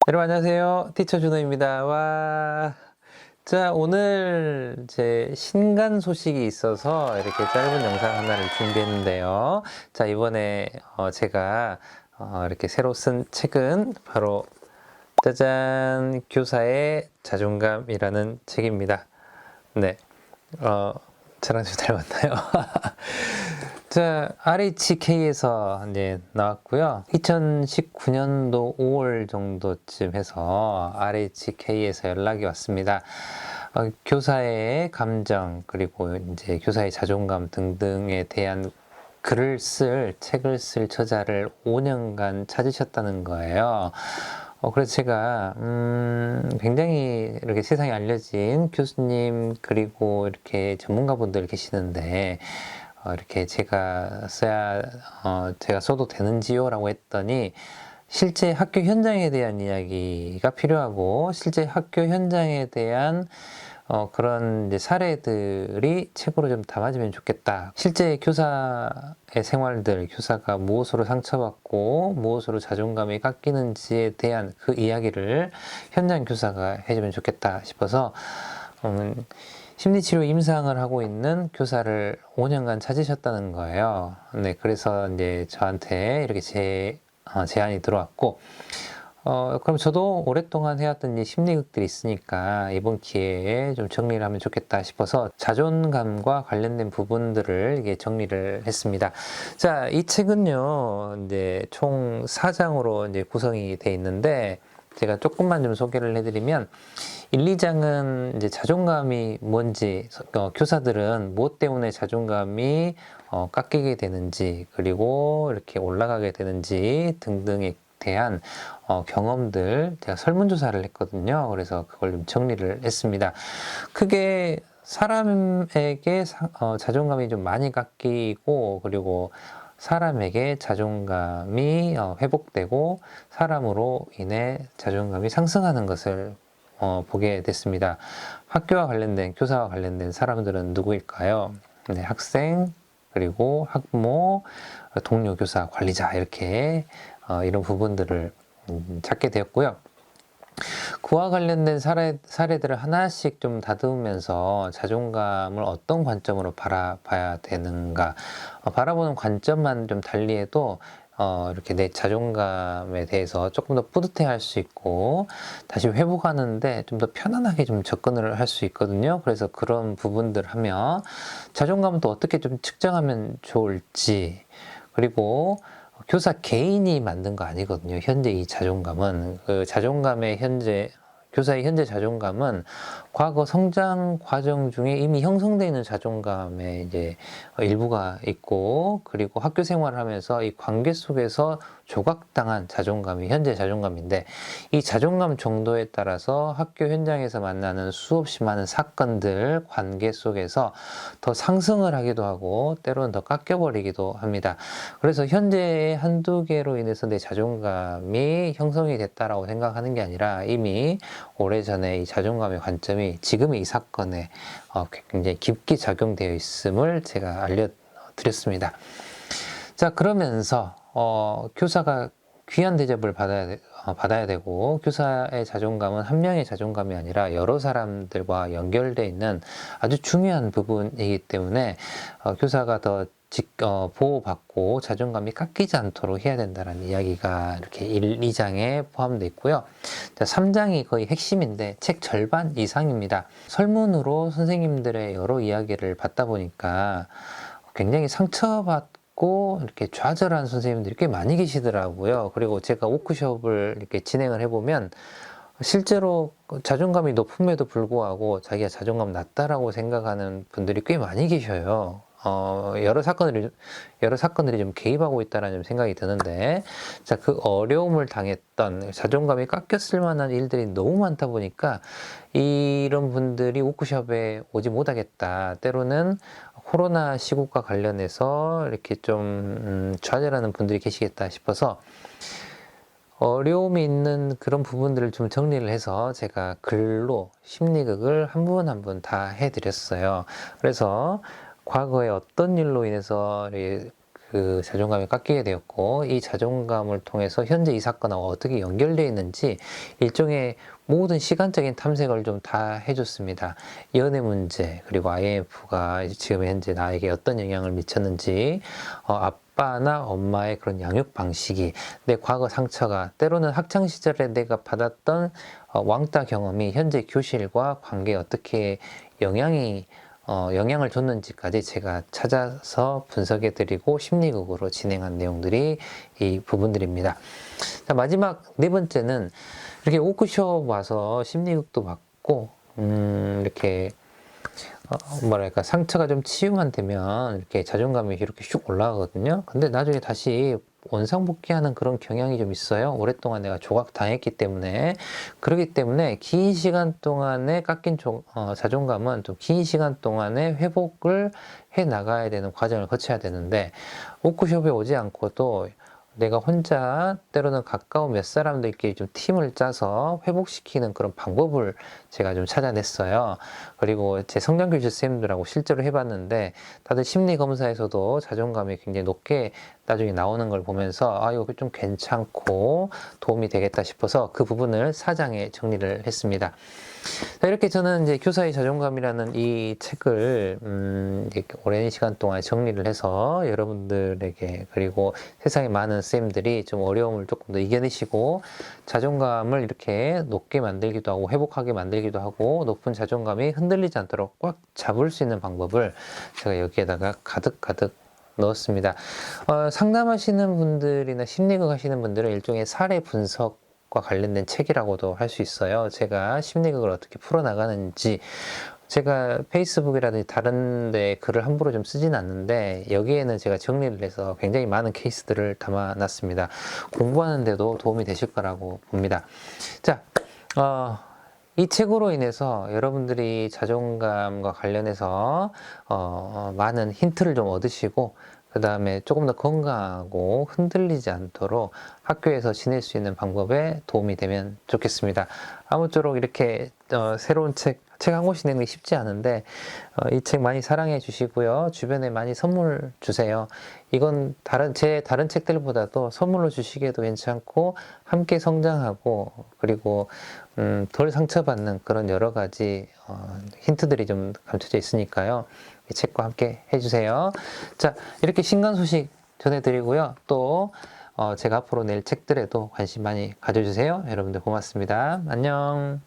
여러분 안녕하세요. 티처 준호입니다. 와. 자, 오늘 제 신간 소식이 있어서 이렇게 짧은 영상 하나를 준비했는데요. 자, 이번에 제가 이렇게 새로 쓴 책은 바로 짜잔, 교사의 자존감이라는 책입니다. 네. 저랑 좀 닮았나요? 자, RHK에서 이제 나왔고요. 2019년도 5월 정도쯤 해서 RHK에서 연락이 왔습니다. 교사의 감정, 그리고 이제 교사의 자존감 등등에 대한 책을 쓸 저자를 5년간 찾으셨다는 거예요. 그래서 제가, 굉장히 이렇게 세상에 알려진 교수님, 그리고 이렇게 전문가분들 계시는데, 이렇게 제가 써도 되는지요? 라고 했더니, 실제 학교 현장에 대한 이야기가 필요하고, 실제 학교 현장에 대한 그런 이제 사례들이 책으로 좀 담아지면 좋겠다. 실제 교사의 생활들, 교사가 무엇으로 상처받고 무엇으로 자존감이 깎이는지에 대한 그 이야기를 현장 교사가 해주면 좋겠다 싶어서 심리치료 임상을 하고 있는 교사를 5년간 찾으셨다는 거예요. 네, 그래서 이제 저한테 이렇게 제안이 들어왔고, 그럼 저도 오랫동안 해왔던 이 심리극들이 있으니까 이번 기회에 좀 정리를 하면 좋겠다 싶어서 자존감과 관련된 부분들을 이게 정리를 했습니다. 자, 이 책은요, 이제 총 4장으로 이제 구성이 되어 있는데, 제가 조금만 좀 소개를 해드리면, 1, 2장은 이제 자존감이 뭔지, 교사들은 무엇 때문에 자존감이 깎이게 되는지, 그리고 이렇게 올라가게 되는지 등등에 대한 경험들 제가 설문조사를 했거든요. 그래서 그걸 좀 정리를 했습니다. 크게 사람에게 자존감이 좀 많이 깎이고, 그리고 사람에게 자존감이 회복되고 사람으로 인해 자존감이 상승하는 것을 보게 됐습니다. 학교와 관련된, 교사와 관련된 사람들은 누구일까요? 네, 학생, 그리고 학부모, 동료, 교사, 관리자 이렇게 이런 부분들을 찾게 되었고요. 그와 관련된 사례들을 하나씩 좀 다듬으면서 자존감을 어떤 관점으로 바라봐야 되는가, 바라보는 관점만 좀 달리해도 이렇게 내 자존감에 대해서 조금 더 뿌듯해할 수 있고 다시 회복하는데 좀 더 편안하게 좀 접근을 할 수 있거든요. 그래서 그런 부분들 하면 자존감은 또 어떻게 좀 측정하면 좋을지, 그리고 교사 개인이 만든 거 아니거든요. 현재 이 자존감은 교사의 현재 자존감은 과거 성장 과정 중에 이미 형성되어 있는 자존감의 이제 일부가 있고, 그리고 학교 생활을 하면서 이 관계 속에서 조각당한 자존감이 현재 자존감인데, 이 자존감 정도에 따라서 학교 현장에서 만나는 수없이 많은 사건들, 관계 속에서 더 상승을 하기도 하고 때로는 더 깎여버리기도 합니다. 그래서 현재의 한두 개로 인해서 내 자존감이 형성이 됐다라고 생각하는 게 아니라 이미 오래전에 이 자존감의 관점이 지금의 이 사건에 굉장히 깊게 작용되어 있음을 제가 알려드렸습니다. 자, 그러면서 교사가 귀한 대접을 받아야 되고, 교사의 자존감은 한 명의 자존감이 아니라 여러 사람들과 연결되어 있는 아주 중요한 부분이기 때문에 교사가 더 보호받고 자존감이 깎이지 않도록 해야 된다는 이야기가 이렇게 1, 2장에 포함되어 있고요. 자, 3장이 거의 핵심인데 책 절반 이상입니다. 설문으로 선생님들의 여러 이야기를 받다 보니까 굉장히 상처받고 이렇게 좌절한 선생님들이 꽤 많이 계시더라고요. 그리고 제가 워크숍을 이렇게 진행을 해보면 실제로 자존감이 높음에도 불구하고 자기가 자존감 낮다라고 생각하는 분들이 꽤 많이 계셔요. 여러 사건들이 좀 개입하고 있다는 생각이 드는데, 자, 그 어려움을 당했던, 자존감이 깎였을 만한 일들이 너무 많다 보니까 이런 분들이 워크숍에 오지 못하겠다. 때로는 코로나 시국과 관련해서 이렇게 좀 좌절하는 분들이 계시겠다 싶어서 어려움이 있는 그런 부분들을 좀 정리를 해서 제가 글로 심리극을 한 분 한 분 다 해드렸어요. 그래서 과거에 어떤 일로 인해서 그 자존감이 깎이게 되었고, 이 자존감을 통해서 현재 이 사건하고 어떻게 연결되어 있는지 일종의 모든 시간적인 탐색을 좀 다 해줬습니다. 연애 문제, 그리고 IMF가 지금 현재 나에게 어떤 영향을 미쳤는지, 아빠나 엄마의 그런 양육 방식이, 내 과거 상처가, 때로는 학창 시절에 내가 받았던 왕따 경험이 현재 교실과 관계에 어떻게 영향을 줬는지까지 제가 찾아서 분석해드리고 심리극으로 진행한 내용들이 이 부분들입니다. 자, 마지막 네 번째는 이렇게 워크숍 와서 심리극도 받고, 이렇게, 뭐랄까, 상처가 좀 치유만 되면 이렇게 자존감이 이렇게 슉 올라가거든요. 근데 나중에 다시 원상복귀하는 그런 경향이 좀 있어요. 오랫동안 내가 조각당했기 때문에. 그렇기 때문에 긴 시간 동안에 깎인 자존감은 좀 긴 시간 동안에 회복을 해 나가야 되는 과정을 거쳐야 되는데, 워크숍에 오지 않고도 내가 혼자 때로는 가까운 몇 사람들끼리 좀 팀을 짜서 회복시키는 그런 방법을 제가 좀 찾아냈어요. 그리고 제 성장교실 선생님들하고 실제로 해봤는데 다들 심리검사에서도 자존감이 굉장히 높게 나중에 나오는 걸 보면서 아, 이거 좀 괜찮고 도움이 되겠다 싶어서 그 부분을 4장에 정리를 했습니다. 자, 이렇게 저는 이제 교사의 자존감이라는 이 책을 오랜 시간 동안 정리를 해서 여러분들에게, 그리고 세상에 많은 선생님들이 좀 어려움을 조금 더 이겨내시고 자존감을 이렇게 높게 만들기도 하고 회복하게 만들기도 하고 높은 자존감이 흔들리지 않도록 꽉 잡을 수 있는 방법을 제가 여기에다가 가득가득 넣었습니다. 상담하시는 분들이나 심리학 하시는 분들은 일종의 사례 분석과 관련된 책이라고도 할 수 있어요. 제가 심리학을 어떻게 풀어나가는지, 제가 페이스북이라든지 다른 데 글을 함부로 좀 쓰진 않는데 여기에는 제가 정리를 해서 굉장히 많은 케이스들을 담아놨습니다. 공부하는데도 도움이 되실 거라고 봅니다. 자, 이 책으로 인해서 여러분들이 자존감과 관련해서 많은 힌트를 좀 얻으시고, 그 다음에 조금 더 건강하고 흔들리지 않도록 학교에서 지낼 수 있는 방법에 도움이 되면 좋겠습니다. 아무쪼록 이렇게 새로운 책 한 권씩 내는 게 쉽지 않은데 이 책 많이 사랑해 주시고요. 주변에 많이 선물 주세요. 이건 제 다른 책들보다도 선물로 주시기에도 괜찮고 함께 성장하고, 그리고 덜 상처받는 그런 여러 가지 힌트들이 좀 감춰져 있으니까요. 이 책과 함께 해주세요. 자, 이렇게 신간 소식 전해드리고요. 또 제가 앞으로 낼 책들에도 관심 많이 가져주세요. 여러분들 고맙습니다. 안녕.